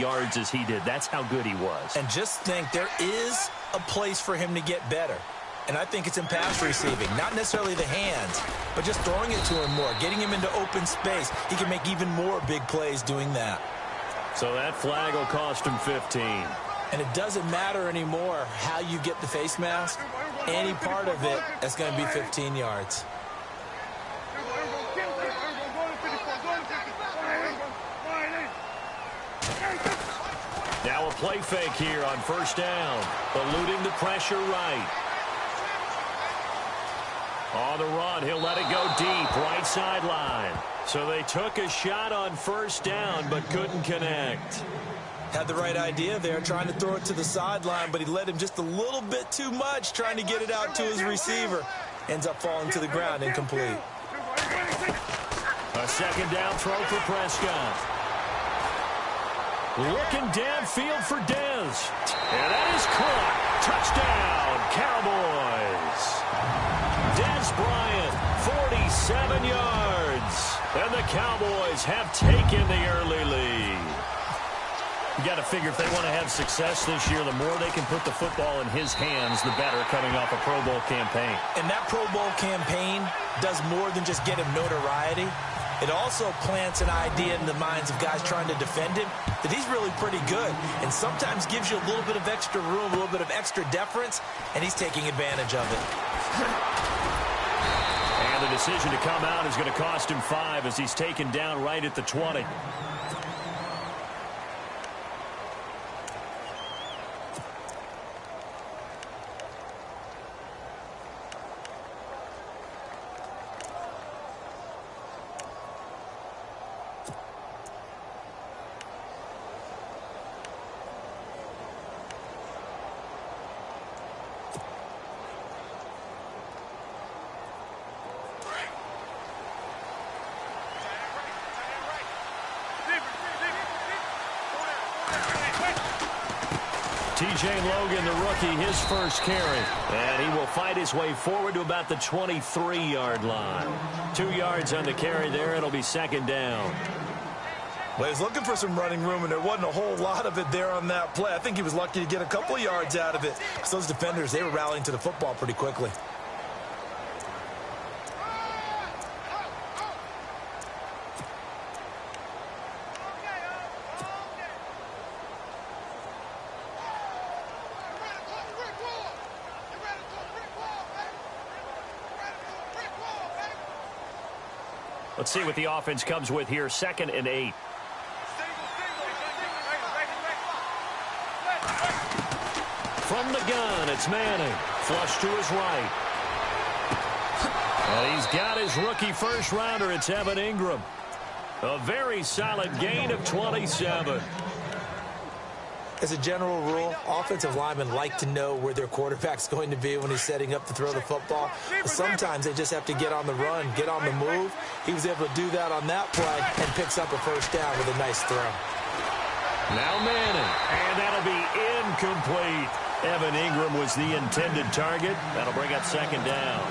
yards as he did. That's how good he was. And just think, there is a place for him to get better. And I think it's in pass receiving. Not necessarily the hands, but just throwing it to him more, getting him into open space. He can make even more big plays doing that. So that flag will cost him 15. And it doesn't matter anymore how you get the face mask. Any part of it is going to be 15 yards. Now a play fake here on first down. Eluding the pressure right. On the run, he'll let it go deep, right sideline. So they took a shot on first down, but couldn't connect. Had the right idea there, trying to throw it to the sideline, but he led him just a little bit too much, trying to get it out to his receiver. Ends up falling to the ground, incomplete. A second down throw for Prescott. Looking downfield for Dez. And that is caught. Touchdown, Cowboys. Dez Bryant, 47 yards. And the Cowboys have taken the early lead. You got to figure if they want to have success this year, the more they can put the football in his hands, the better, coming off a Pro Bowl campaign. And that Pro Bowl campaign does more than just get him notoriety. It also plants an idea in the minds of guys trying to defend him that he's really pretty good, and sometimes gives you a little bit of extra room, a little bit of extra deference, and he's taking advantage of it. And the decision to come out is going to cost him 5 as he's taken down right at the 20. TJ Logan, the rookie, his first carry. And he will fight his way forward to about the 23-yard line. 2 yards on the carry there. It'll be second down. Well, he was looking for some running room, and there wasn't a whole lot of it there on that play. I think he was lucky to get a couple of yards out of it. Because those defenders, they were rallying to the football pretty quickly. Let's see what the offense comes with here. 2nd and 8. From the gun, it's Manning. Flush to his right. And he's got his rookie first-rounder. It's Evan Ingram. A very solid gain of 27. As a general rule, offensive linemen like to know where their quarterback's going to be when he's setting up to throw the football. But sometimes they just have to get on the run, get on the move. He was able to do that on that play and picks up a first down with a nice throw. Now Manning, and that'll be incomplete. Evan Ingram was the intended target. That'll bring up second down.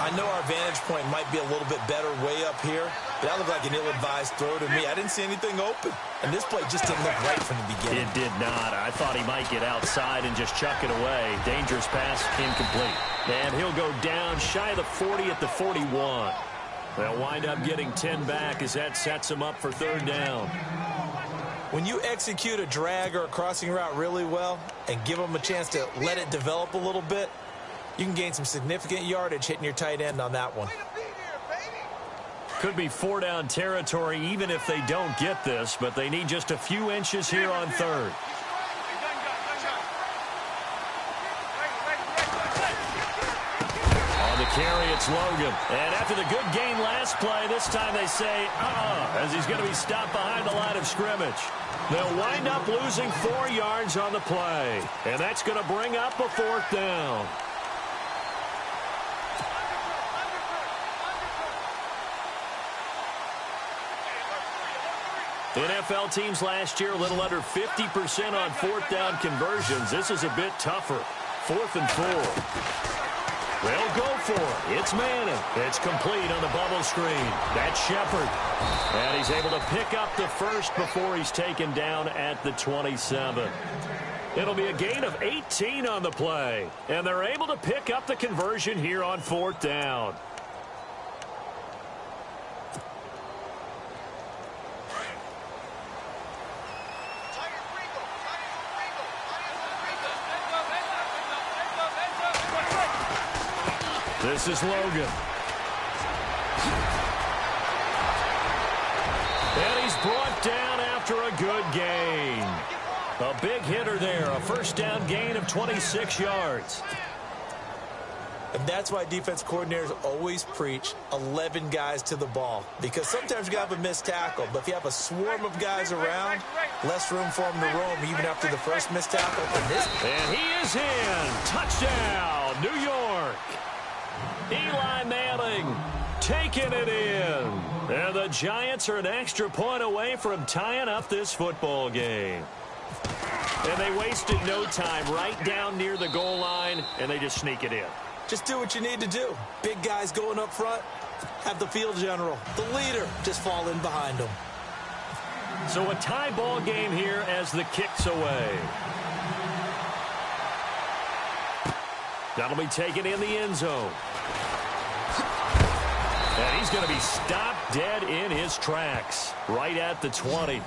I know our vantage point might be a little bit better way up here, but that looked like an ill-advised throw to me. I didn't see anything open, and this play just didn't look right from the beginning. It did not. I thought he might get outside and just chuck it away. Dangerous pass, incomplete. And he'll go down shy of the 40 at the 41. They'll wind up getting 10 back as that sets him up for third down. When you execute a drag or a crossing route really well and give them a chance to let it develop a little bit, you can gain some significant yardage hitting your tight end on that one. Could be 4-down territory even if they don't get this, but they need just a few inches here on third. On the carry, it's Logan. And after the good gain last play, this time they say, as he's going to be stopped behind the line of scrimmage. They'll wind up losing 4 yards on the play. And that's going to bring up a 4th down. NFL teams last year a little under 50% on 4th down conversions. This is a bit tougher. 4th and 4. They'll go for it. It's Manning. It's complete on the bubble screen. That's Shepard. And he's able to pick up the first before he's taken down at the 27. It'll be a gain of 18 on the play. And they're able to pick up the conversion here on 4th down. This is Logan. And he's brought down after a good gain. A big hitter there. A first down gain of 26 yards. And that's why defense coordinators always preach 11 guys to the ball. Because sometimes you have a missed tackle. But if you have a swarm of guys around, less room for them to roam even after the first missed tackle. And he is in. Touchdown, New York. Eli Manning taking it in. And the Giants are an extra point away from tying up this football game. And they wasted no time right down near the goal line, and they just sneak it in. Just do what you need to do. Big guys going up front, have the field general, the leader, just fall in behind them. So a tie ball game here as the kick's away. That'll be taken in the end zone. And he's going to be stopped dead in his tracks right at the 20.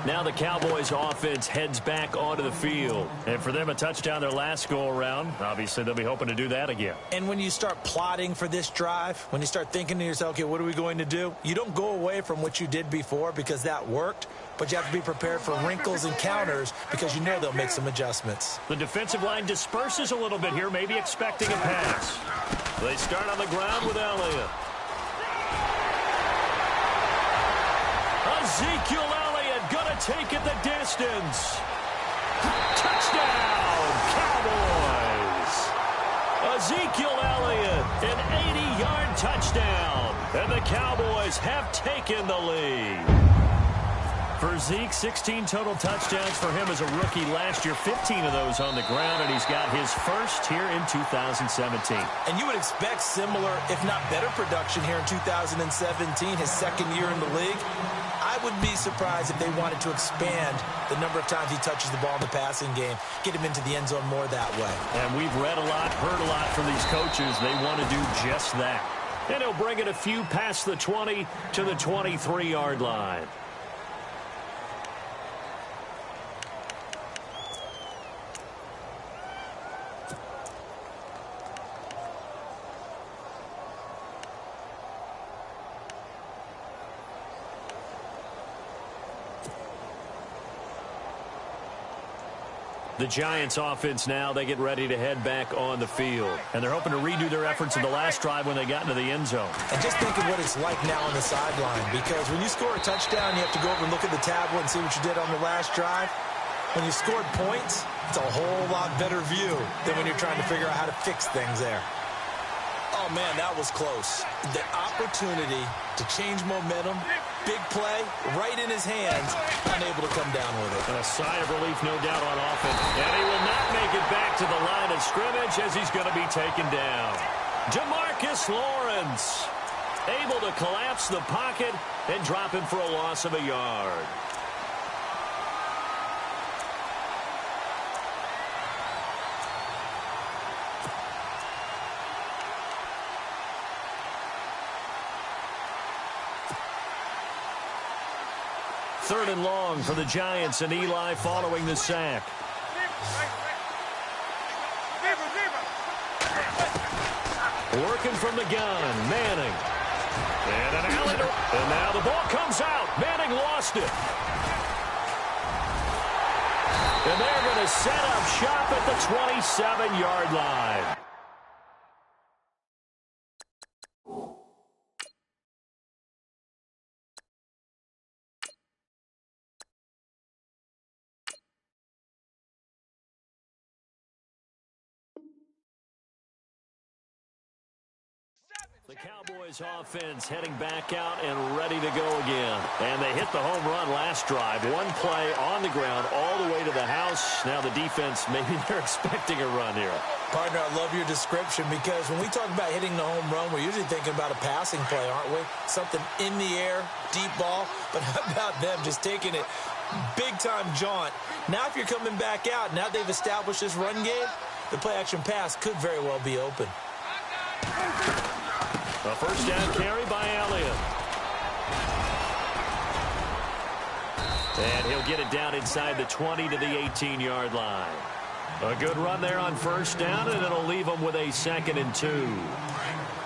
Now the Cowboys offense heads back onto the field. And for them, a touchdown their last go-around. Obviously, they'll be hoping to do that again. And when you start plotting for this drive, when you start thinking to yourself, okay, what are we going to do? You don't go away from what you did before because that worked. But you have to be prepared for wrinkles and counters because you know they'll make some adjustments. The defensive line disperses a little bit here, maybe expecting a pass. They start on the ground with Elliott. Ezekiel Elliott gonna take it the distance. Touchdown, Cowboys. Ezekiel Elliott, an 80-yard touchdown. And the Cowboys have taken the lead. For Zeke, 16 total touchdowns for him as a rookie last year, 15 of those on the ground, and he's got his first here in 2017. And you would expect similar, if not better, production here in 2017, his second year in the league. I would be surprised if they wanted to expand the number of times he touches the ball in the passing game, get him into the end zone more that way. And we've read a lot, heard a lot from these coaches. They want to do just that. And he'll bring it a few past the 20 to the 23-yard line. The Giants offense now, they get ready to head back on the field. And they're hoping to redo their efforts in the last drive when they got into the end zone. And just think of what it's like now on the sideline. Because when you score a touchdown, you have to go over and look at the tablet and see what you did on the last drive. When you scored points, it's a whole lot better view than when you're trying to figure out how to fix things there. Oh, man, that was close. The opportunity to change momentum, big play, right in his hands, unable to come down with it. And a sigh of relief, no doubt, on offense. And he will not make it back to the line of scrimmage as he's going to be taken down. DeMarcus Lawrence able to collapse the pocket and drop him for a loss of a yard. Third and long for the Giants, and Eli following the sack. Working from the gun, Manning. And an alley, and now the ball comes out. Manning lost it. And they're going to set up shop at the 27-yard line. The Cowboys offense heading back out and ready to go again. And they hit the home run last drive. One play on the ground all the way to the house. Now the defense, maybe they're expecting a run here. Partner, I love your description because when we talk about hitting the home run, we're usually thinking about a passing play, aren't we? Something in the air, deep ball. But how about them just taking it big-time jaunt? Now if you're coming back out, now they've established this run game, the play-action pass could very well be open. A first down carry by Elliott. And he'll get it down inside the 20 to the 18-yard line. A good run there on first down, and it'll leave them with a 2nd and 2.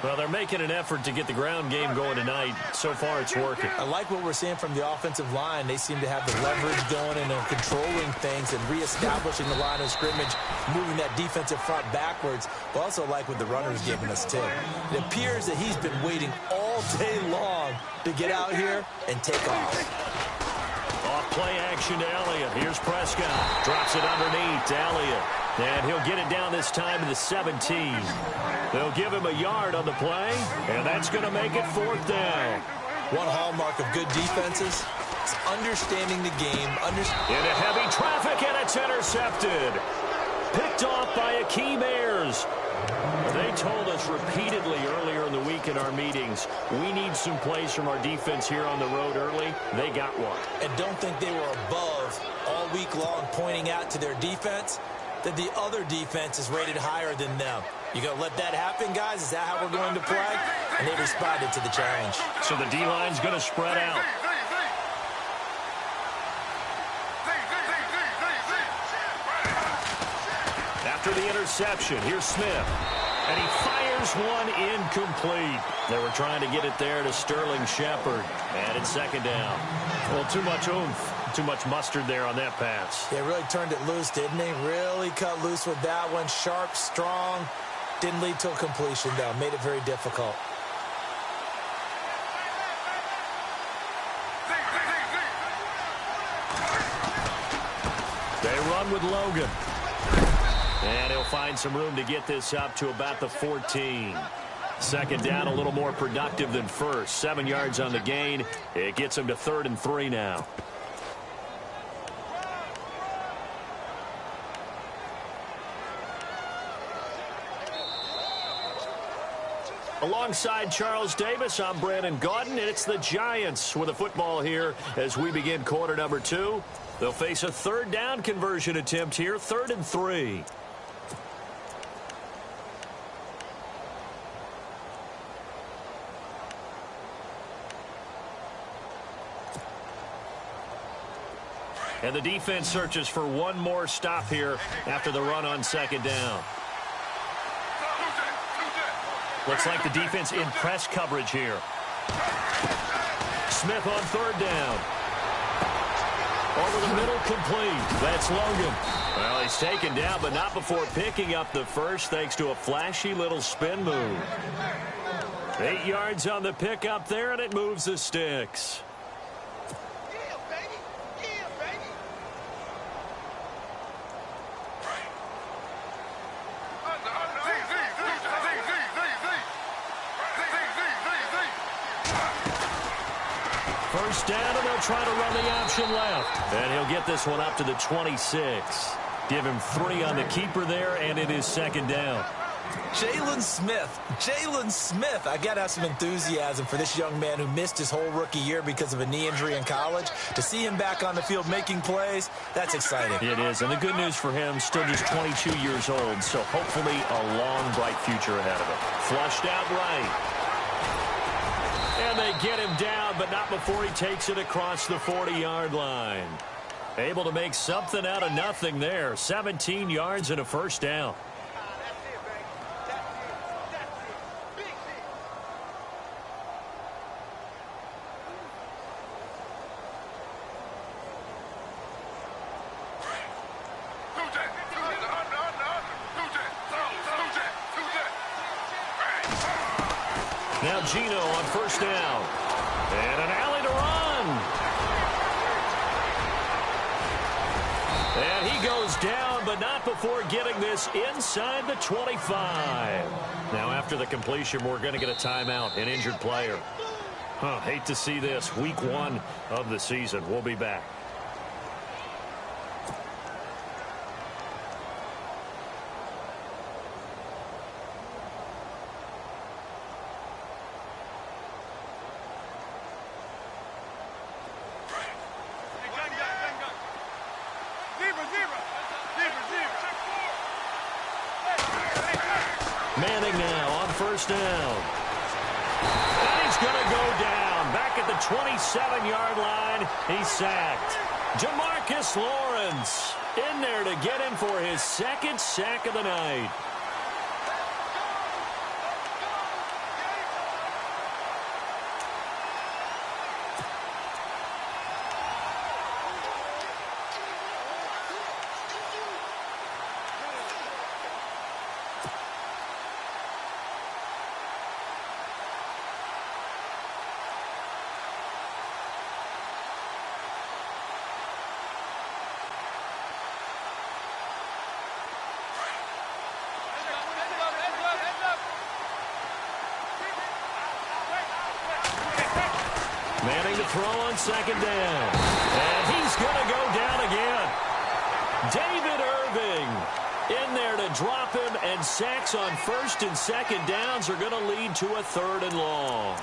Well, they're making an effort to get the ground game going tonight. So far, it's working. I like what we're seeing from the offensive line. They seem to have the leverage going and controlling things and reestablishing the line of scrimmage, moving that defensive front backwards. But also like what the runner's giving us, too. It appears that he's been waiting all day long to get out here and take off. Off play action to Elliott. Here's Prescott. Drops it underneath to Elliott. And he'll get it down this time to the 17. They'll give him a yard on the play, and that's going to make it 4th down. One hallmark of good defenses is understanding the game. Into heavy traffic, and it's intercepted. Picked off by Akeem Ayers. They told us repeatedly earlier in the week in our meetings, we need some plays from our defense here on the road early. They got one. And don't think they were above all week long pointing out to their defense that the other defense is rated higher than them. You going to let that happen, guys? Is that how we're going to play? And they responded to the challenge. So the D-line's going to spread out. After the interception, here's Smith. And he fires one incomplete. They were trying to get it there to Sterling Shepard. And it's 2nd down. Well, too much oomph. Too much mustard there on that pass. Yeah, really turned it loose, didn't he? Really cut loose with that one. Sharp, strong. Didn't lead to a completion, though. Made it very difficult. They run with Logan. And he'll find some room to get this up to about the 14. 2nd down, a little more productive than first. 7 yards on the gain. It gets him to 3rd and 3 now. Alongside Charles Davis, I'm Brandon Gaudin, and it's the Giants with the football here as we begin quarter number 2. They'll face a 3rd down conversion attempt here, 3rd and 3. And the defense searches for one more stop here after the run on 2nd down. Looks like the defense in press coverage here. Smith on 3rd down. Over the middle, complete. That's Logan. Well, he's taken down, but not before picking up the first, thanks to a flashy little spin move. 8 yards on the pickup there, and it moves the sticks. First down, and they'll try to run the option left. And he'll get this one up to the 26. Give him 3 on the keeper there, and it is 2nd down. Jalen Smith. I got to have some enthusiasm for this young man who missed his whole rookie year because of a knee injury in college. To see him back on the field making plays, that's exciting. It is, and the good news for him, still just 22 years old, so hopefully a long, bright future ahead of him. Flushed out right. And they get him down, but not before he takes it across the 40-yard line. Able to make something out of nothing there. 17 yards and a first down. Now Gino on first down. And an alley to run. And he goes down, but not before before getting this inside the 25. Now, after the completion, we're going to get a timeout, an injured player. Hate to see this. Week 1 of the season. We'll be back. Manning now on first down. And he's going to go down. Back at the 27-yard line. He's sacked. Jamarcus Lawrence in there to get him for his second sack of the night. Manning to throw on second down. And he's going to go down again. David Irving in there to drop him, and sacks on first and second downs are going to lead to a 3rd and long.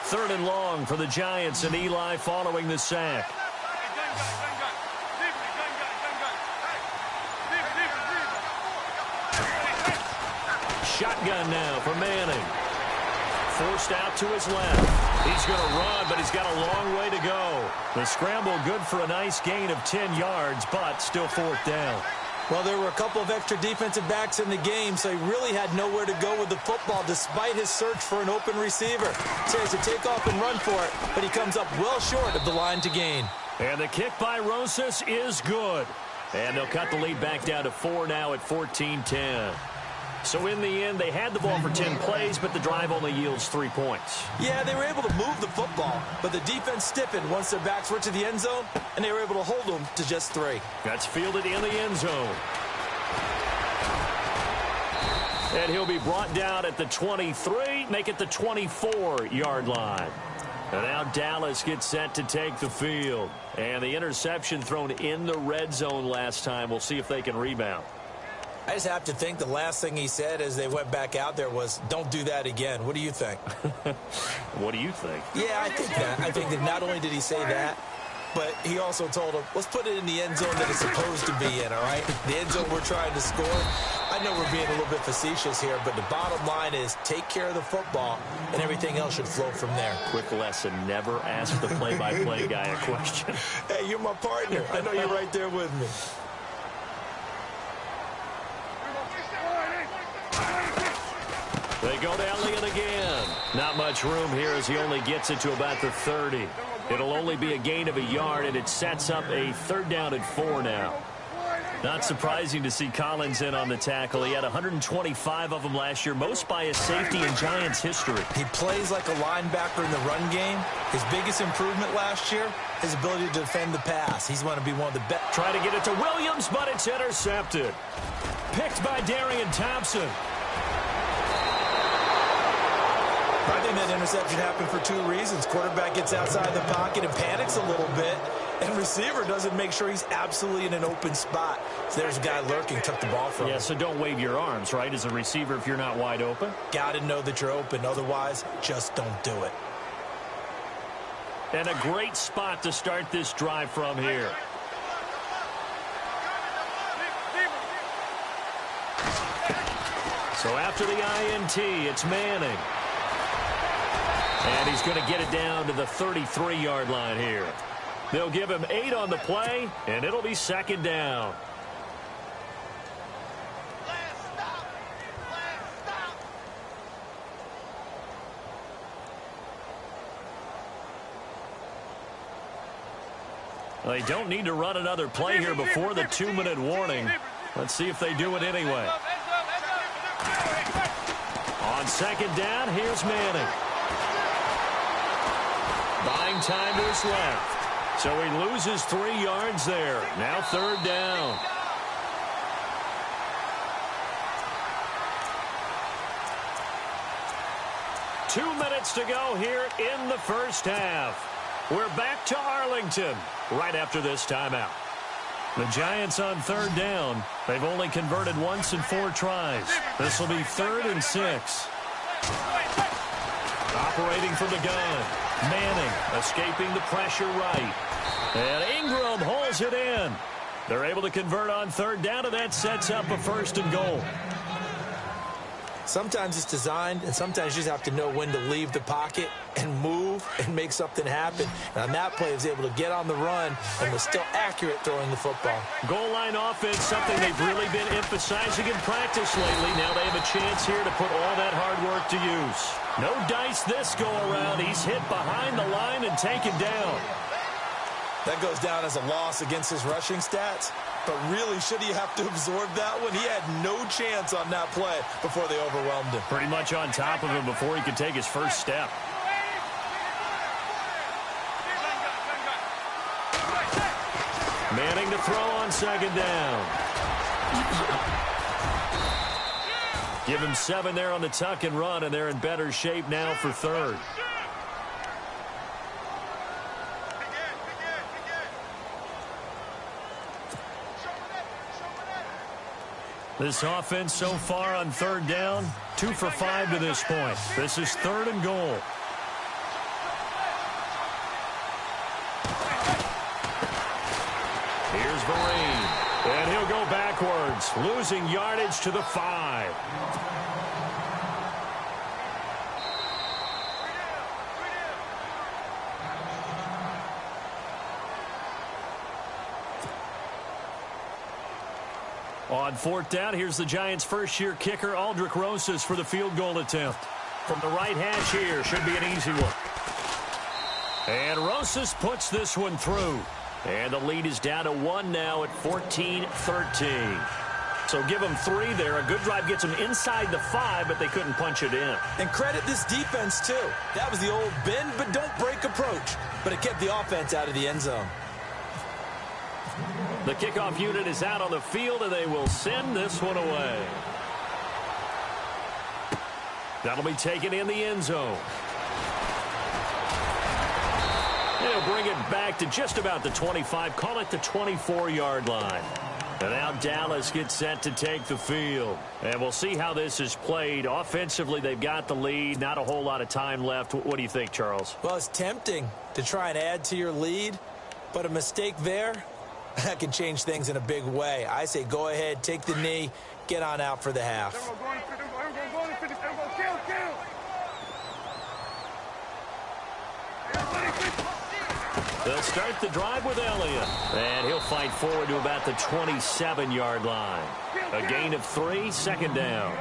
Third and long for the Giants, and Eli following the sack. Shotgun now for Manning. Forced out to his left. He's going to run, but he's got a long way to go. The scramble good for a nice gain of 10 yards, but still 4th down. Well, there were a couple of extra defensive backs in the game, so he really had nowhere to go with the football despite his search for an open receiver. So he has to take off and run for it, but he comes up well short of the line to gain. And the kick by Rosas is good. And they'll cut the lead back down to 4 now at 14-10. So in the end, they had the ball for 10 plays, but the drive only yields 3 points. Yeah, they were able to move the football, but the defense stiffened once their backs were to the end zone, and they were able to hold them to just 3. That's fielded in the end zone. And he'll be brought down at the 23, make it the 24-yard line. And now Dallas gets set to take the field. And the interception thrown in the red zone last time. We'll see if they can rebound. I just have to think the last thing he said as they went back out there was, don't do that again. What do you think? What do you think? Yeah, I think that. I think that not only did he say that, but he also told him, let's put it in the end zone that it's supposed to be in, all right? The end zone we're trying to score. I know we're being a little bit facetious here, but the bottom line is take care of the football, and everything else should flow from there. Quick lesson, never ask the play-by-play guy a question. Hey, you're my partner. I know you're right there with me. They go to Elliott again. Not much room here as he only gets it to about the 30. It'll only be a gain of a yard, and it sets up a 3rd down and 4 now. Not surprising to see Collins in on the tackle. He had 125 of them last year, most by a safety in Giants history. He plays like a linebacker in the run game. His biggest improvement last year, his ability to defend the pass. He's going to be one of the best. Try to get it to Williams, but it's intercepted. Picked by Darian Thompson. I think that interception happened for 2 reasons. Quarterback gets outside the pocket and panics a little bit, and receiver doesn't make sure he's absolutely in an open spot. So there's a guy lurking, took the ball from him. Yeah, so don't wave your arms, right, as a receiver if you're not wide open. Got to know that you're open. Otherwise, just don't do it. And a great spot to start this drive from here. So after the INT, it's Manning. And he's going to get it down to the 33-yard line here. They'll give him 8 on the play, and it'll be 2nd down. They don't need to run another play here before the 2-minute warning. Let's see if they do it anyway. On second down, here's Manning. Buying time to his left. So he loses 3 yards there. Now third down. Two minutes to go here in the first half. We're back to Arlington right after this timeout. The Giants on third down. They've only converted once in 4 tries. This will be 3rd and 6. Operating from the gun. Manning escaping the pressure right. And Ingram holds it in. They're able to convert on third down, and that sets up a 1st and goal. Sometimes it's designed, and sometimes you just have to know when to leave the pocket and move and make something happen. And on that play, he was able to get on the run and was still accurate throwing the football. Goal line offense, something they've really been emphasizing in practice lately. Now they have a chance here to put all that hard work to use. No dice this go-around. He's hit behind the line and taken down. That goes down as a loss against his rushing stats. But really, should he have to absorb that one? He had no chance on that play before they overwhelmed him. Pretty much on top of him before he could take his first step. Manning to throw on second down. Give him 7 there on the tuck and run, and they're in better shape now for third. This offense so far on third down, 2 for 5 to this point. This is 3rd and goal. Here's Vereen, and he'll go backwards, losing yardage to the 5. On 4th down, here's the Giants' first-year kicker, Aldrick Rosas, for the field goal attempt. From the right hash here, should be an easy one. And Rosas puts this one through. And the lead is down to 1 now at 14-13. So give them 3 there. A good drive gets them inside the 5, but they couldn't punch it in. And credit this defense, too. That was the old bend but don't break approach. But it kept the offense out of the end zone. The kickoff unit is out on the field, and they will send this one away. That'll be taken in the end zone. They'll bring it back to just about the 25, call it the 24-yard line. And now Dallas gets set to take the field. And we'll see how this is played. Offensively, they've got the lead. Not a whole lot of time left. What do you think, Charles? Well, it's tempting to try and add to your lead, but a mistake there, that can change things in a big way. I say go ahead, take the knee, get on out for the half. They'll start the drive with Elliott. And he'll fight forward to about the 27-yard line. A gain of 3, 2nd down.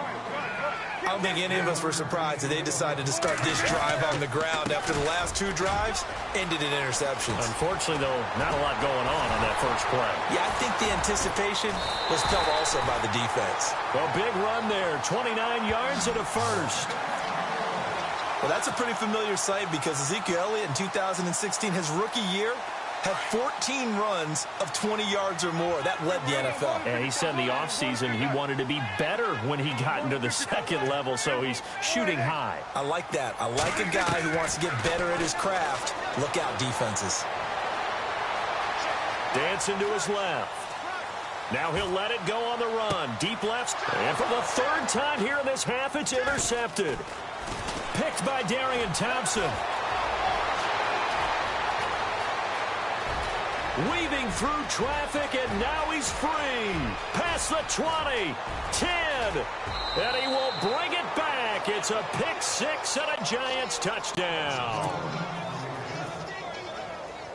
I don't think any of us were surprised that they decided to start this drive on the ground after the last 2 drives ended in interceptions. Unfortunately, though, not a lot going on that first play. Yeah, I think the anticipation was felt also by the defense. Well, big run there, 29 yards and a first. Well, that's a pretty familiar sight because Ezekiel Elliott in 2016, his rookie year, had 14 runs of 20 yards or more. That led the NFL. And he said in the offseason he wanted to be better when he got into the 2nd level, so he's shooting high. I like that. I like a guy who wants to get better at his craft. Look out, defenses. Dancing to his left. Now he'll let it go on the run. Deep left. And for the 3rd time here in this half, it's intercepted. Picked by Darian Thompson. Weaving through traffic, and now he's free. Past the 20, 10, and he will bring it back. It's a pick 6 and a Giants touchdown.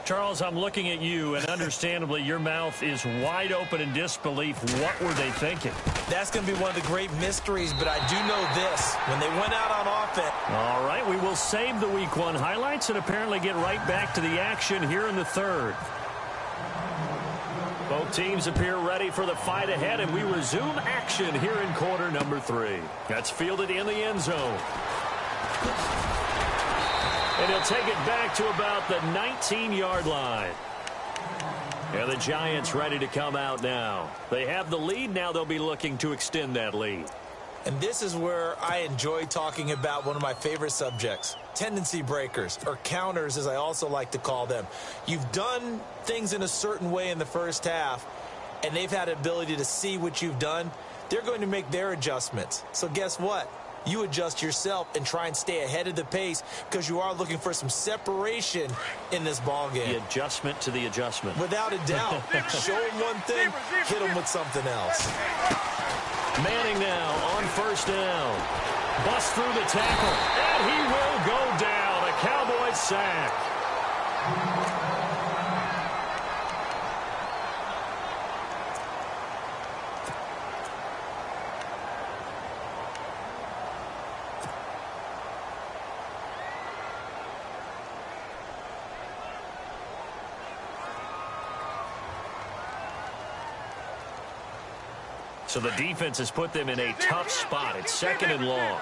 Charles, I'm looking at you, and understandably, your mouth is wide open in disbelief. What were they thinking? That's going to be one of the great mysteries, but I do know this. When they went out on offense. All right, we will save the Week 1 highlights and apparently get right back to the action here in the 3rd. Both teams appear ready for the fight ahead, and we resume action here in quarter number 3. That's fielded in the end zone. And he'll take it back to about the 19-yard line. And the Giants ready to come out now. They have the lead. Now they'll be looking to extend that lead. And this is where I enjoy talking about one of my favorite subjects, tendency breakers, or counters as I also like to call them. You've done things in a certain way in the first half, and they've had the ability to see what you've done. They're going to make their adjustments. So guess what? You adjust yourself and try and stay ahead of the pace because you are looking for some separation in this ball game. The adjustment to the adjustment. Without a doubt. Show them one thing, hit them with something else. Manning now on first down. Busts through the tackle, and he will go down. A Cowboys sack. So the defense has put them in a tough spot. It's 2nd and long.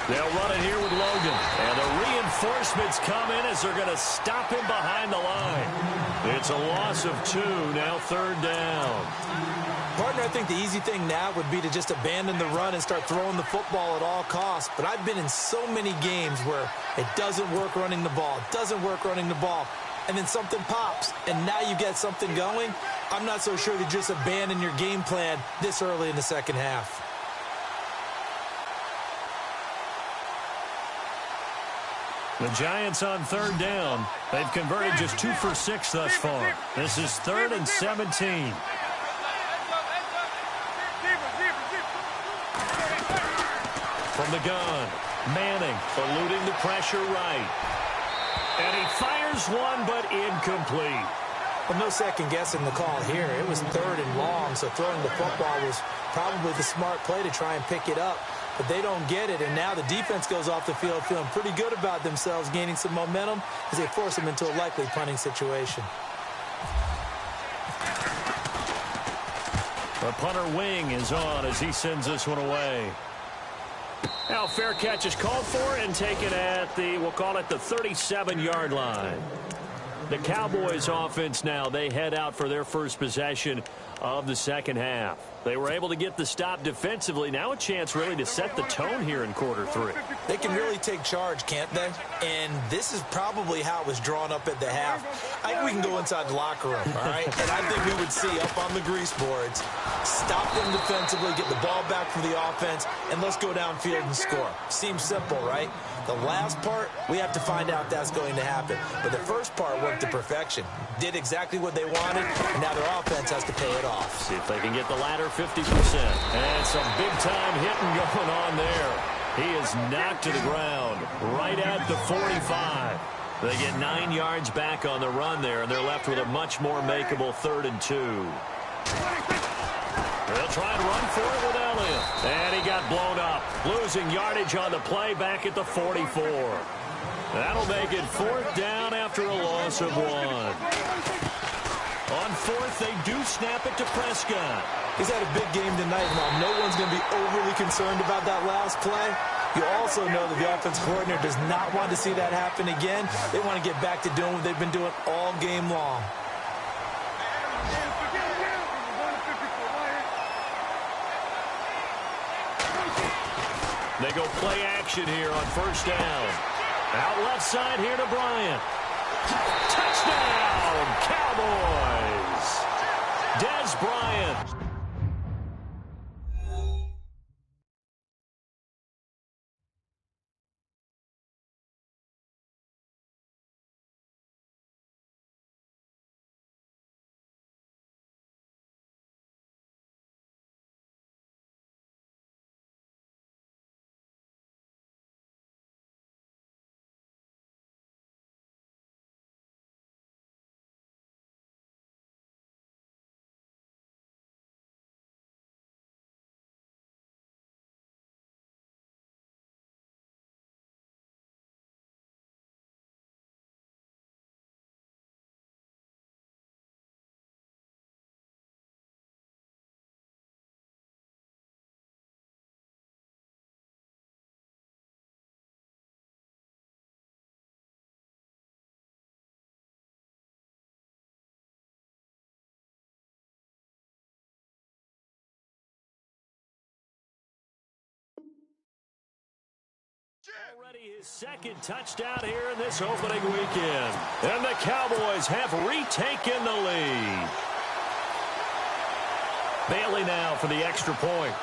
They'll run it here with Logan. And the reinforcements come in as they're going to stop him behind the line. It's a loss of 2, now 3rd down. Partner, I think the easy thing now would be to just abandon the run and start throwing the football at all costs. But I've been in so many games where it doesn't work running the ball, and then something pops, and now you get something going. I'm not so sure to just abandon your game plan this early in the second half. The Giants on 3rd down. They've converted just 2 for 6 thus far. This is 3rd and 17. From the gun, Manning eluding the pressure right. And he fires one, but incomplete. Well, no second guessing the call here. It was 3rd and long, so throwing the football was probably the smart play to try and pick it up. But they don't get it, and now the defense goes off the field feeling pretty good about themselves, gaining some momentum as they force them into a likely punting situation. The punter wing is on as he sends this one away. Now fair catch is called for and taken at the, we'll call it the 37-yard line. The Cowboys offense now, they head out for their first possession of the second half. They were able to get the stop defensively. Now a chance really to set the tone here in quarter 3. They can really take charge, can't they? And this is probably how it was drawn up at the half. I think we can go inside the locker room, all right? And I think we would see up on the grease boards, stop them defensively, get the ball back for the offense, and let's go downfield and score. Seems simple, right? The last part, we have to find out that's going to happen. But the first part worked to perfection. Did exactly what they wanted, and now their offense has to pay it off. See if they can get the latter 50%. And some big-time hitting going on there. He is knocked to the ground right at the 45. They get 9 yards back on the run there, and they're left with a much more makeable 3rd and 2. They'll try and run for it with Elliott. And he got blown up. Losing yardage on the play back at the 44. That'll make it 4th down after a loss of 1. On 4th, they do snap it to Prescott. He's had a big game tonight, and while no one's going to be overly concerned about that last play, you also know that the offensive coordinator does not want to see that happen again. They want to get back to doing what they've been doing all game long. They go play action here on first down. Out left side here to Bryant. Touchdown, Cowboys. Dez Bryant. Already his second touchdown here in this opening weekend. And the Cowboys have retaken the lead. Bailey now for the extra point.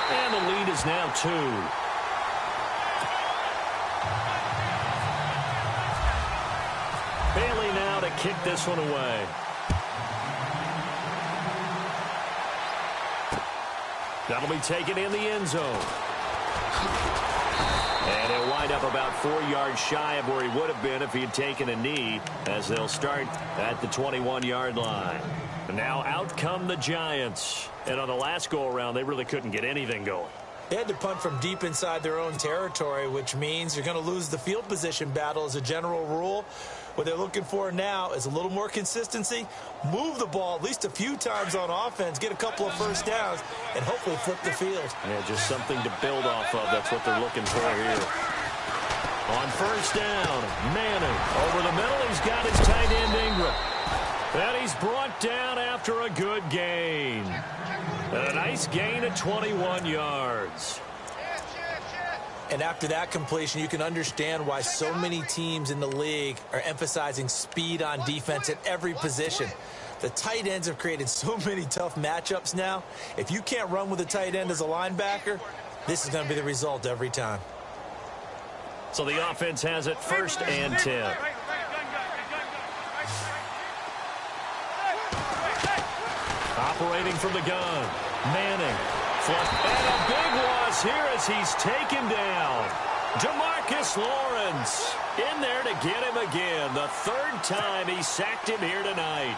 And the lead is now 2. Bailey now to kick this one away. That'll be taken in the end zone. And he'll wind up about 4 yards shy of where he would have been if he had taken a knee, as they'll start at the 21-yard line. And now out come the Giants. And on the last go-around, they really couldn't get anything going. They had to punt from deep inside their own territory, which means you're going to lose the field position battle as a general rule. What they're looking for now is a little more consistency, move the ball at least a few times on offense, get a couple of first downs, and hopefully flip the field. Yeah, just something to build off of. That's what they're looking for here. On first down, Manning over the middle. He's got his tight end Ingram. And he's brought down after a good gain. And a nice gain of 21 yards. And after that completion, you can understand why so many teams in the league are emphasizing speed on defense at every position. The tight ends have created so many tough matchups now. If you can't run with a tight end as a linebacker, this is going to be the result every time. So the offense has it 1st and 10. Operating from the gun, Manning. And a big loss here as he's taken down. Jamarcus Lawrence in there to get him again. The 3rd time he sacked him here tonight.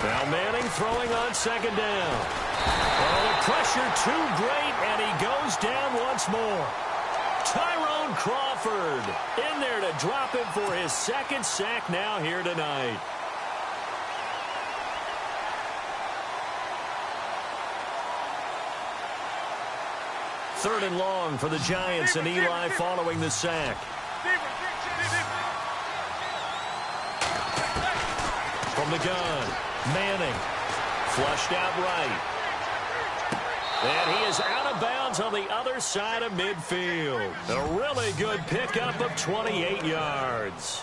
Now Manning throwing on 2nd down. Oh, the pressure too great, and he goes down once more. Tyrone Crawford in there to drop him for his 2nd sack now here tonight. Third and long for the Giants, and Eli following the sack. From the gun, Manning, flushed out right. And he is out of bounds on the other side of midfield. A really good pickup of 28 yards.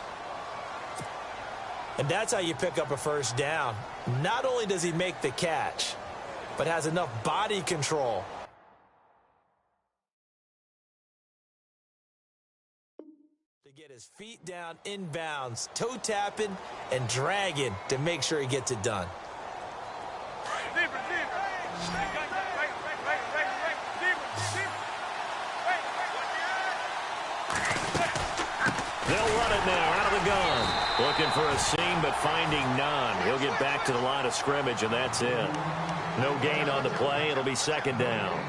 And that's how you pick up a first down. Not only does he make the catch, but has enough body control to get his feet down inbounds, toe tapping and dragging to make sure he gets it done. They'll run it now out of the gun. Looking for a seam, but finding none. He'll get back to the line of scrimmage, and that's it. No gain on the play. It'll be 2nd down.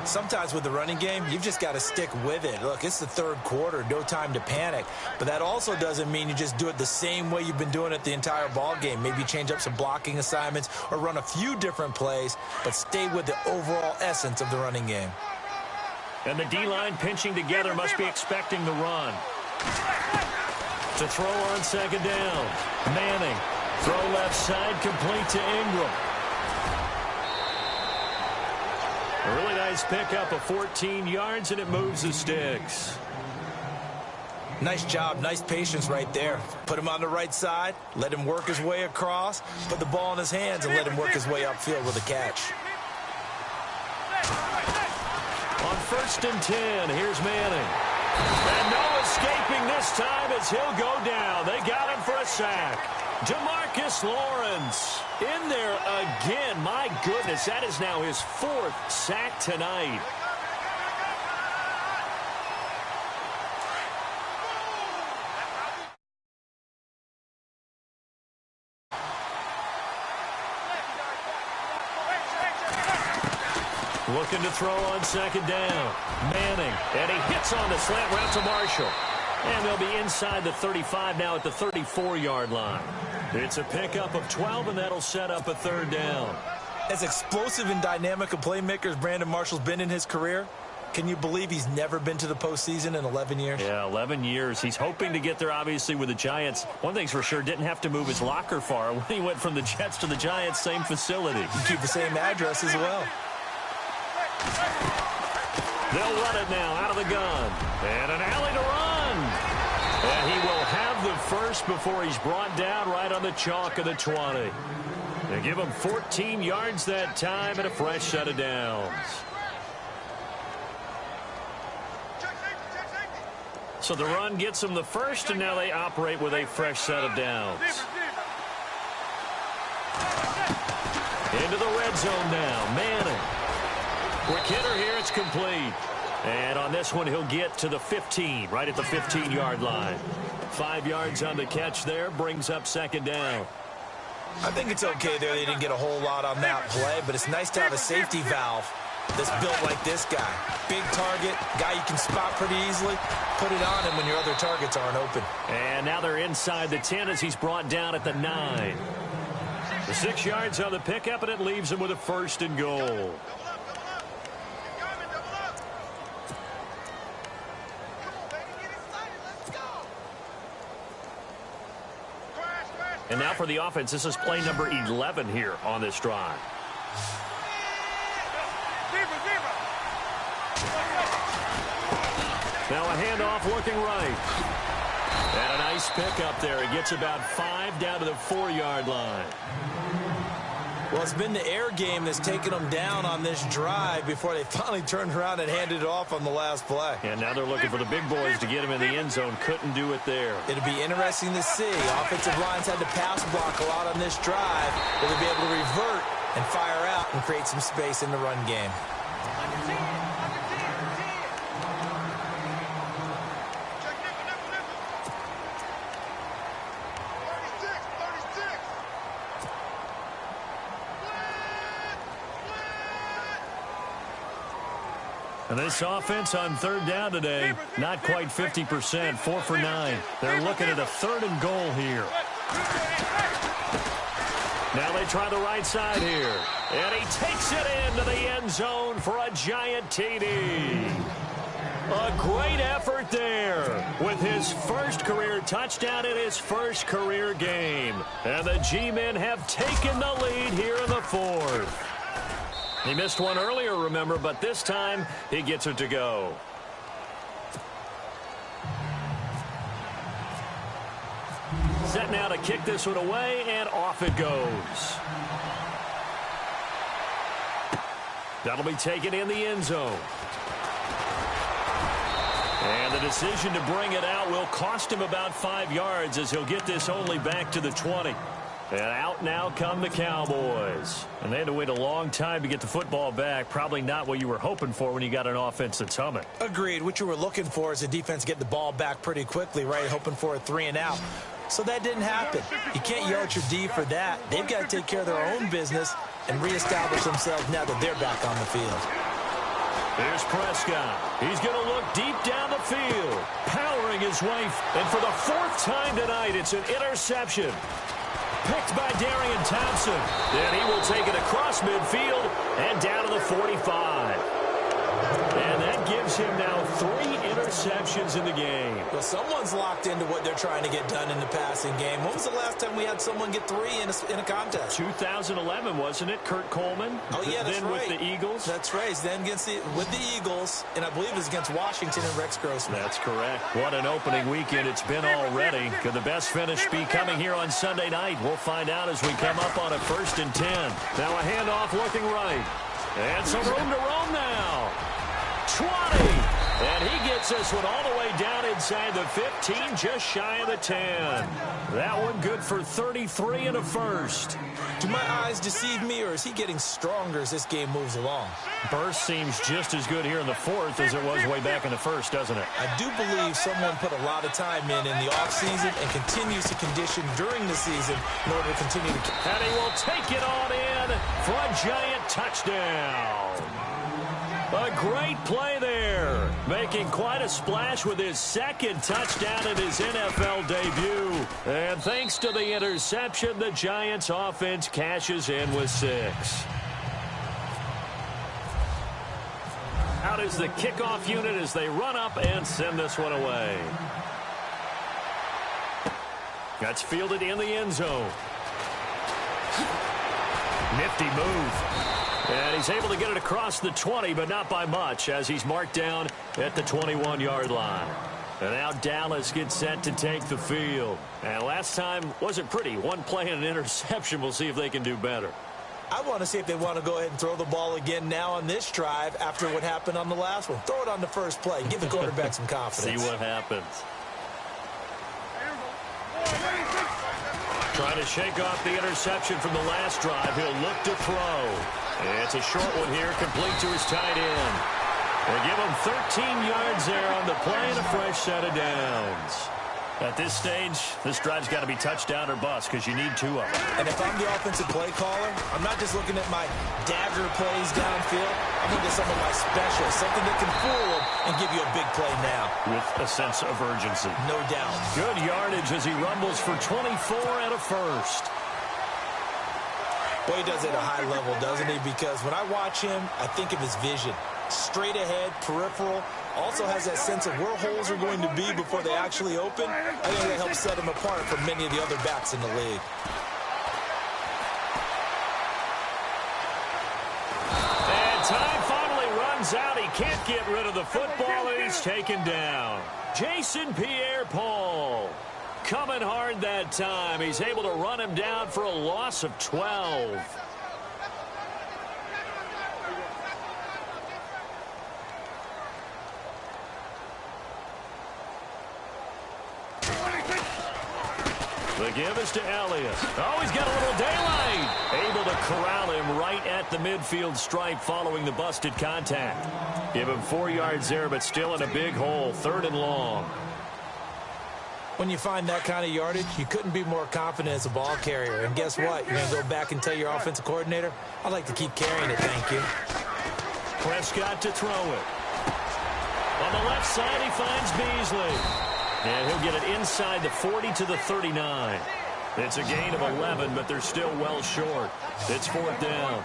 Sometimes with the running game, you've just got to stick with it. Look, it's the 3rd quarter, no time to panic. But that also doesn't mean you just do it the same way you've been doing it the entire ball game. Maybe change up some blocking assignments or run a few different plays, but stay with the overall essence of the running game. And the D-line pinching together must be expecting the run. To throw on 2nd down. Manning. Throw left side, complete to Ingram. A really nice pickup of 14 yards, and it moves the sticks. Nice job, nice patience right there. Put him on the right side, let him work his way across, put the ball in his hands, and let him work his way upfield with a catch. On 1st and 10, here's Manning. And no escaping this time as he'll go down. They got him for a sack. Jamarcus Lawrence in there again. My goodness, that is now his 4th sack tonight. Looking to throw on 2nd down. Manning, and he hits on the slant route to Marshall. And they'll be inside the 35 now at the 34-yard line. It's a pickup of 12, and that'll set up a third down. As explosive and dynamic a playmaker as Brandon Marshall's been in his career, can you believe he's never been to the postseason in 11 years? Yeah, 11 years. He's hoping to get there, obviously, with the Giants. One thing's for sure, didn't have to move his locker far. When he went from the Jets to the Giants, same facility. You keep the same address as well. They'll run it now out of the gun. And an alley to run. And he will have the first before he's brought down right on the chalk of the 20. They give him 14 yards that time and a fresh set of downs. So the run gets them the first, and now they operate with a fresh set of downs. Into the red zone now. Manning. Quick hitter here. It's complete. And on this one, he'll get to the 15, right at the 15-yard line. 5 yards on the catch there. Brings up second down. I think it's okay there. They didn't get a whole lot on that play, but it's nice to have a safety valve that's built like this guy. Big target, guy you can spot pretty easily. Put it on him when your other targets aren't open. And now they're inside the 10 as he's brought down at the 9. The 6 yards on the pickup, and it leaves him with a first and goal. And now for the offense, this is play number 11 here on this drive. Now a handoff looking right. And a nice pickup there. He gets about 5 down to the 4-yard line. Well, it's been the air game that's taken them down on this drive before they finally turned around and handed it off on the last play. And now they're looking for the big boys to get him in the end zone. Couldn't do it there. It'll be interesting to see. Offensive lines had to pass block a lot on this drive. Will they be able to revert and fire out and create some space in the run game? And this offense on third down today, not quite 50%, 4 for 9. They're looking at a 3rd and goal here. Now they try the right side here. And he takes it into the end zone for a giant TD. A great effort there with his first career touchdown in his first career game. And the G-men have taken the lead here in the 4th. He missed one earlier, remember, but this time he gets it to go. Set now to kick this one away, and off it goes. That'll be taken in the end zone. And the decision to bring it out will cost him about 5 yards as he'll get this only back to the 20. And out now come the Cowboys. And they had to wait a long time to get the football back. Probably not what you were hoping for when you got an offense that's humming. Agreed. What you were looking for is a defense get the ball back pretty quickly, right? Hoping for a 3 and out. So that didn't happen. You can't yell at your D for that. They've got to take care of their own business and reestablish themselves now that they're back on the field. Here's Prescott. He's going to look deep down the field, powering his way. And for the 4th time tonight, it's an interception. Picked by Darian Thompson. And he will take it across midfield and down to the 45. And that gives him now 3 interceptions in the game. Well, someone's locked into what they're trying to get done in the passing game. When was the last time we had someone get 3 in a contest? 2011, wasn't it? Kurt Coleman. Oh, yeah, that's then right. With the Eagles. That's right. Then with the Eagles, and I believe it was against Washington and Rex Grossman. That's correct. What an opening weekend it's been already. Could the best finish be coming here on Sunday night? We'll find out as we come up on a 1st and 10. Now a handoff looking right. And some room to roam now. 20. And he gets this one all the way down inside the 15, just shy of the 10. That one good for 33 and a first. Do my eyes deceive me, or is he getting stronger as this game moves along? Burst seems just as good here in the 4th as it was way back in the 1st, doesn't it? I do believe someone put a lot of time in the offseason and continues to condition during the season in order to continue to... And he will take it on in for a giant touchdown. A great play there, making quite a splash with his second touchdown in his NFL debut. And thanks to the interception, the Giants offense cashes in with 6. Out is the kickoff unit as they run up and send this one away. That's fielded in the end zone. Nifty move. And he's able to get it across the 20, but not by much, as he's marked down at the 21-yard line. And now Dallas gets set to take the field. And last time wasn't pretty. One play and an interception. We'll see if they can do better. I want to see if they want to go ahead and throw the ball again now on this drive after what happened on the last one. Throw it on the first play. Give the quarterback some confidence. See what happens. Trying to shake off the interception from the last drive. He'll look to throw. It's a short one here, complete to his tight end. They give him 13 yards there on the play and a fresh set of downs. At this stage, this drive's got to be touchdown or bust because you need 2 of them. And if I'm the offensive play caller, I'm not just looking at my dagger plays downfield. I'm looking at some of my specials, something that can fool them and give you a big play now. With a sense of urgency. No doubt. Good yardage as he rumbles for 24 and a first. Boy, he does it at a high level, doesn't he? Because when I watch him, I think of his vision. Straight ahead, peripheral. Also has that sense of where holes are going to be before they actually open. I think that helps set him apart from many of the other backs in the league. And time finally runs out. He can't get rid of the football, and he's taken down. Jason Pierre-Paul coming hard that time. He's able to run him down for a loss of 12. The give is to Elliott. Oh, he's got a little daylight. Able to corral him right at the midfield stripe following the busted contact. Give him 4 yards there, but still in a big hole. 3rd and long. When you find that kind of yardage, you couldn't be more confident as a ball carrier. And guess what? You're going to go back and tell your offensive coordinator, I'd like to keep carrying it, thank you. Prescott to throw it. On the left side, he finds Beasley. And he'll get it inside the 40 to the 39. It's a gain of 11, but they're still well short. It's 4th down. Well,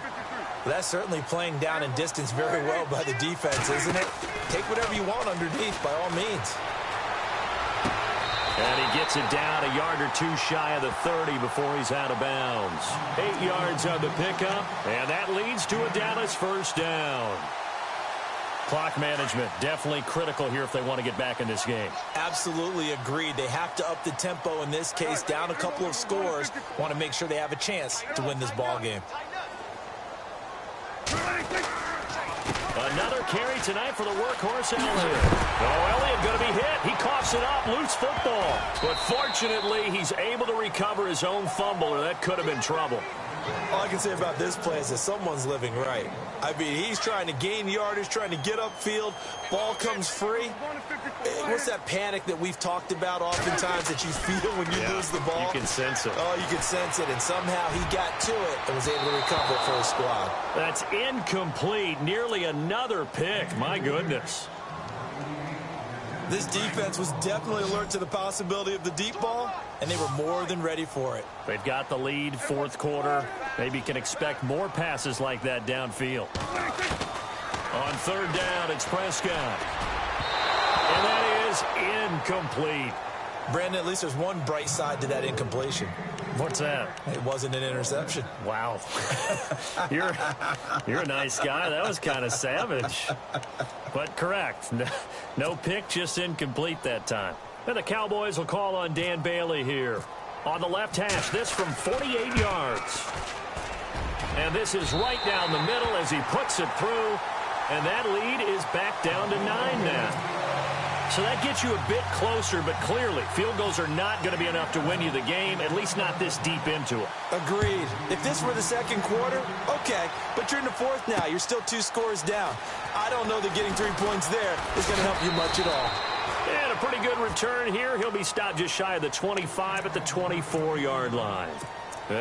that's certainly playing down and distance very well by the defense, isn't it? Take whatever you want underneath, by all means. And he gets it down a yard or 2 shy of the 30 before he's out of bounds. 8 yards on the pickup, and that leads to a Dallas first down. Clock management definitely critical here if they want to get back in this game. Absolutely agreed. They have to up the tempo in this case, down a couple of scores. Want to make sure they have a chance to win this ball game. Another carry tonight for the workhorse, Elliott. Oh, Elliott going to be hit. He coughs it up, loose football. But fortunately, he's able to recover his own fumble, or that could have been trouble. All I can say about this play is that someone's living right. I mean, he's trying to gain yardage, trying to get upfield. Ball comes free. What's that panic that we've talked about oftentimes that you feel when you lose the ball? You can sense it. Oh, you can sense it. And somehow he got to it and was able to recover it for his squad. That's incomplete. Nearly another pick. My goodness. This defense was definitely alert to the possibility of the deep ball, and they were more than ready for it. They've got the lead, 4th quarter. Maybe can expect more passes like that downfield. On 3rd down, it's Prescott. And that is incomplete. Brandon, at least there's one bright side to that incompletion. What's that? It wasn't an interception. Wow. You're a nice guy. That was kind of savage. But correct. No pick, just incomplete that time. And the Cowboys will call on Dan Bailey here. On the left hash, this from 48 yards. And this is right down the middle as he puts it through. And that lead is back down to 9 now. So that gets you a bit closer, but clearly field goals are not going to be enough to win you the game, at least not this deep into it. Agreed. If this were the 2nd quarter, okay. But you're in the 4th now. You're still 2 scores down. I don't know that getting 3 points there is going to help you much at all. And a pretty good return here. He'll be stopped just shy of the 25 at the 24-yard line.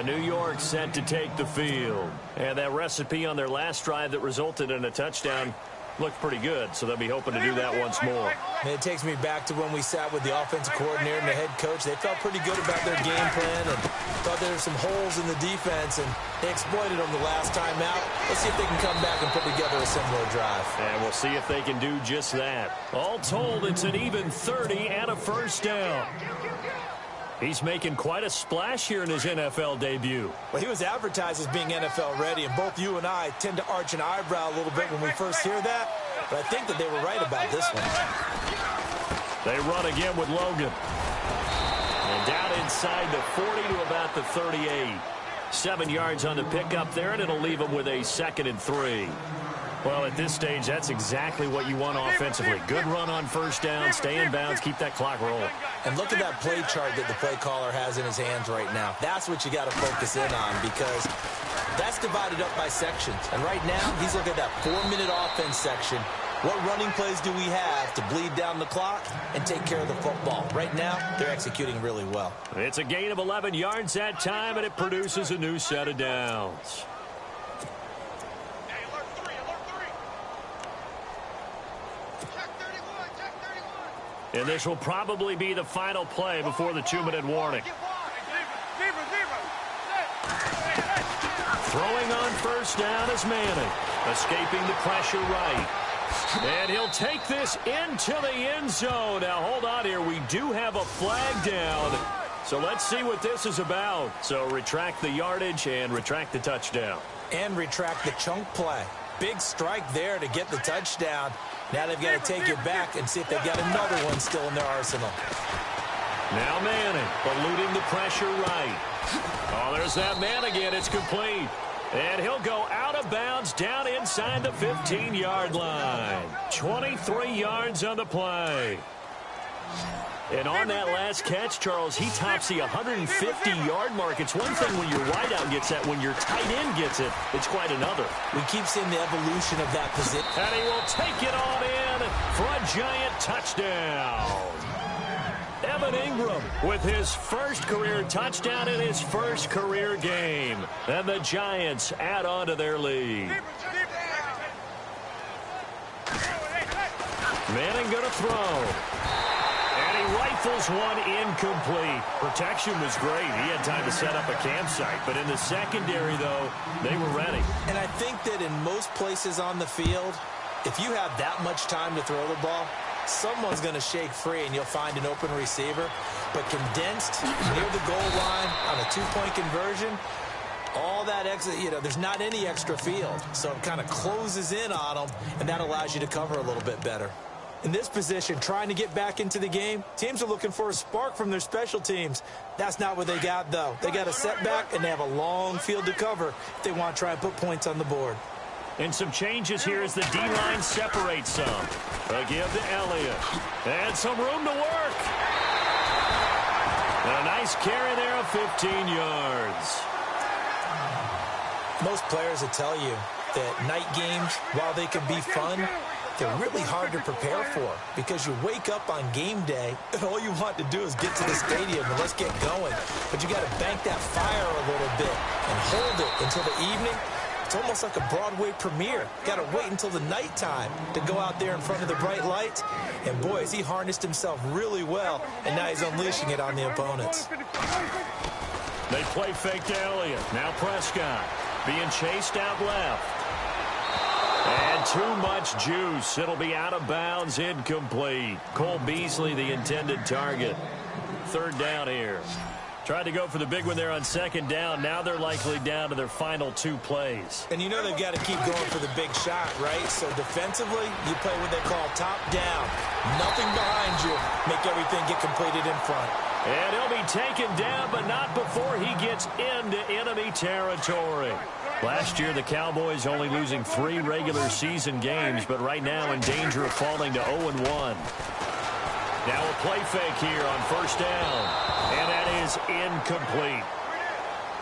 New York set to take the field. And that recipe on their last drive that resulted in a touchdown looked pretty good, so they'll be hoping to do that once more. And it takes me back to when we sat with the offensive coordinator and the head coach. They felt pretty good about their game plan and thought there were some holes in the defense, and they exploited them the last time out. Let's see if they can come back and put together a similar drive. And we'll see if they can do just that. All told, it's an even 30 and a first down. He's making quite a splash here in his NFL debut. Well, he was advertised as being NFL ready, and both you and I tend to arch an eyebrow a little bit when we first hear that, but I think that they were right about this one. They run again with Logan. And down inside the 40 to about the 38. 7 yards on the pickup there, and it'll leave them with a 2nd and 3. Well, at this stage, that's exactly what you want offensively. Good run on first down, stay in bounds, keep that clock rolling. And look at that play chart that the play caller has in his hands right now. That's what you got to focus in on, because that's divided up by sections. And right now, he's looking at that 4-minute offense section. What running plays do we have to bleed down the clock and take care of the football? Right now, they're executing really well. It's a gain of 11 yards that time, and it produces a new set of downs. And this will probably be the final play before the 2-minute warning. Throwing on first down is Manning. Escaping the pressure right. And he'll take this into the end zone. Now, hold on here. We do have a flag down. So let's see what this is about. So retract the yardage and retract the touchdown. And retract the chunk play. Big strike there to get the touchdown. Now they've got to take it back and see if they've got another one still in their arsenal. Now Manning, eluding the pressure right. Oh, there's that man again. It's complete. And he'll go out of bounds down inside the 15-yard line. 23 yards on the play. And on that last catch, Charles, he tops the 150-yard mark. It's one thing when your wideout gets that. When your tight end gets it, it's quite another. We keep seeing the evolution of that position. And he will take it on in for a giant touchdown. Evan Ingram with his first career touchdown in his first career game. And the Giants add on to their lead. Manning going to throw. Rifles one incomplete. Protection was great. He had time to set up a campsite. But in the secondary, though, they were ready. And I think that in most places on the field, if you have that much time to throw the ball, someone's going to shake free and you'll find an open receiver. But condensed near the goal line on a two-point conversion, all that extra, there's not any extra field. So it kind of closes in on them, and that allows you to cover a little bit better. In this position, trying to get back into the game, teams are looking for a spark from their special teams. That's not what they got, though. They got a setback, and they have a long field to cover if they want to try and put points on the board. And some changes here as the D-line separates some. A give to Elliott. And some room to work. And a nice carry there of 15 yards. Most players will tell you that night games, while they can be fun, they're really hard to prepare for because you wake up on game day and all you want to do is get to the stadium and let's get going. But you got to bank that fire a little bit and hold it until the evening. It's almost like a Broadway premiere. Got to wait until the nighttime to go out there in front of the bright lights. And boy, has he harnessed himself really well, and now he's unleashing it on the opponents. They play fake to Elliott. Now Prescott being chased out left. And too much juice. It'll be out of bounds, incomplete. Cole Beasley, the intended target. 3rd down here. Tried to go for the big one there on 2nd down. Now they're likely down to their final 2 plays. And you know they've got to keep going for the big shot, right? So defensively, you play what they call top down. Nothing behind you. Make everything get completed in front. And he'll be taken down, but not before he gets into enemy territory. Last year, the Cowboys only losing 3 regular season games, but right now in danger of falling to 0-1. Now a play fake here on 1st down, and that is incomplete.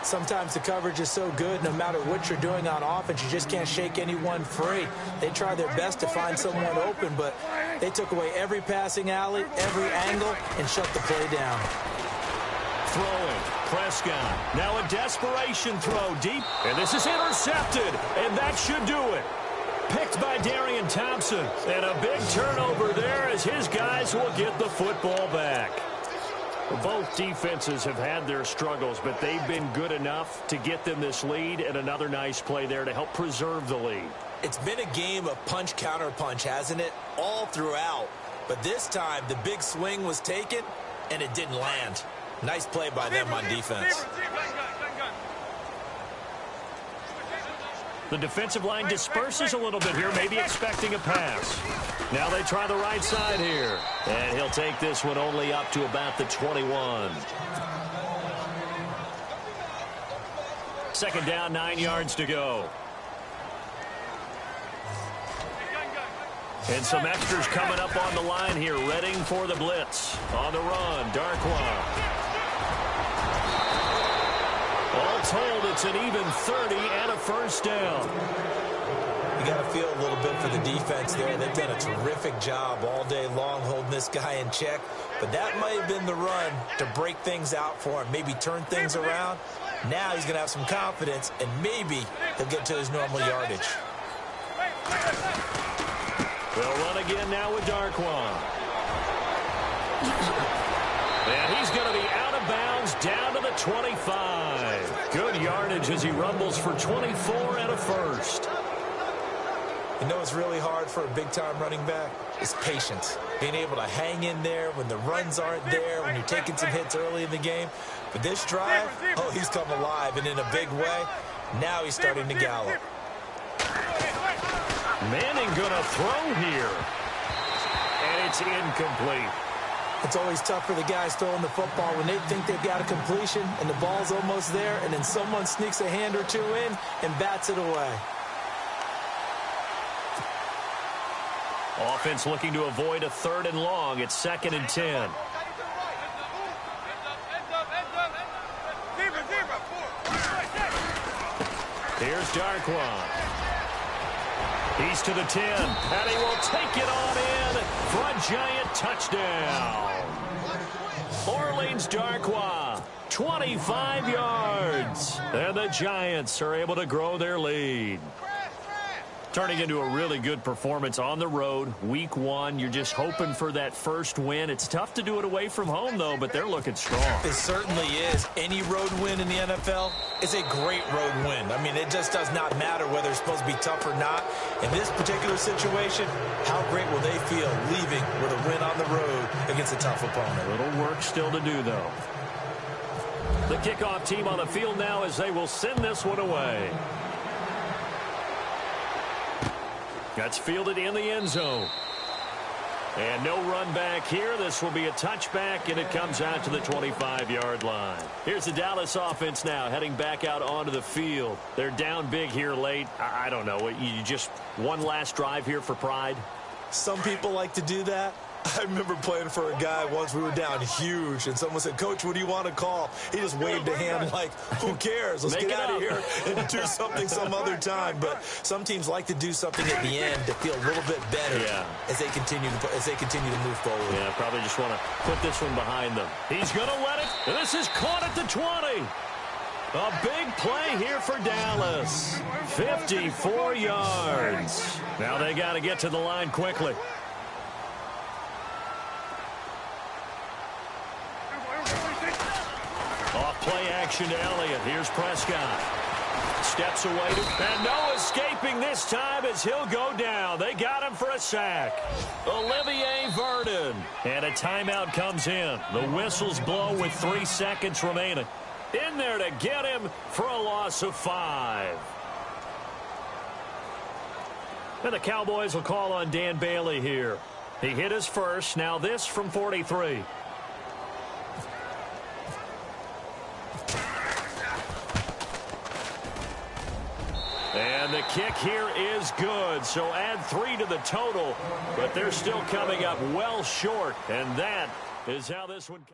Sometimes the coverage is so good, no matter what you're doing on offense, you just can't shake anyone free. They try their best to find someone open, but they took away every passing alley, every angle, and shut the play down. Throwing, Prescott. Now a desperation throw deep, and this is intercepted, and that should do it. Picked by Darian Thompson. And a big turnover there as his guys will get the football back. Both defenses have had their struggles, but they've been good enough to get them this lead, and another nice play there to help preserve the lead. It's been a game of punch-counter-punch, hasn't it? All throughout. But this time, the big swing was taken, and it didn't land. Nice play by them on defense. The defensive line disperses a little bit here, maybe expecting a pass. Now they try the right side here. And he'll take this one only up to about the 21. Second down, 9 yards to go. And some extras coming up on the line here, readying for the blitz. On the run, Darkwa. All told, it's an even 30 and a first down. You got to feel a little bit for the defense there. They've done a terrific job all day long holding this guy in check. But that might have been the run to break things out for him, maybe turn things around. Now he's going to have some confidence, and maybe he'll get to his normal yardage. They'll run again now with Darkwa. And he's going to be out of bounds down to the 25. Good yardage as he rumbles for 24 and a first. You know it's really hard for a big-time running back? It's patience. Being able to hang in there when the runs aren't there, when you're taking some hits early in the game. But this drive, oh, he's come alive and in a big way. Now he's starting to gallop. Manning going to throw here. And it's incomplete. It's always tough for the guys throwing the football when they think they've got a completion and the ball's almost there, and then someone sneaks a hand or two in and bats it away. Offense looking to avoid a 3rd and long. It's 2nd and 10. Here's Darkwa. He's to the 10, and he will take it on in for a giant touchdown. Orleans Darkwa, 25 yards, and the Giants are able to grow their lead. Turning into a really good performance on the road. Week 1, you're just hoping for that first win. It's tough to do it away from home, though, but they're looking strong. It certainly is. Any road win in the NFL is a great road win. I mean, it just does not matter whether it's supposed to be tough or not. In this particular situation, how great will they feel leaving with a win on the road against a tough opponent? A little work still to do, though. The kickoff team on the field now as they will send this one away. That's fielded in the end zone. And no run back here. This will be a touchback, and it comes out to the 25-yard line. Here's the Dallas offense now heading back out onto the field. They're down big here late. I don't know. You just one last drive here for pride? Some people like to do that. I remember playing for a guy once. We were down huge, and someone said, "Coach, what do you want to call?" He just waved a hand like, who cares? Let's get out of here and do something some other time. But some teams like to do something at the end to feel a little bit better as they continue to move forward. Yeah, probably just want to put this one behind them. He's going to let it. And this is caught at the 20. A big play here for Dallas. 54 yards. Now they got to get to the line quickly. Play action to Elliott. Here's Prescott. Steps away. And no escaping this time as he'll go down. They got him for a sack. Olivier Vernon. And a timeout comes in. The whistles blow with 3 seconds remaining. In there to get him for a loss of 5. And the Cowboys will call on Dan Bailey here. He hit his first. Now this from 43. And the kick here is good, so add 3 to the total, but they're still coming up well short, and that is how this one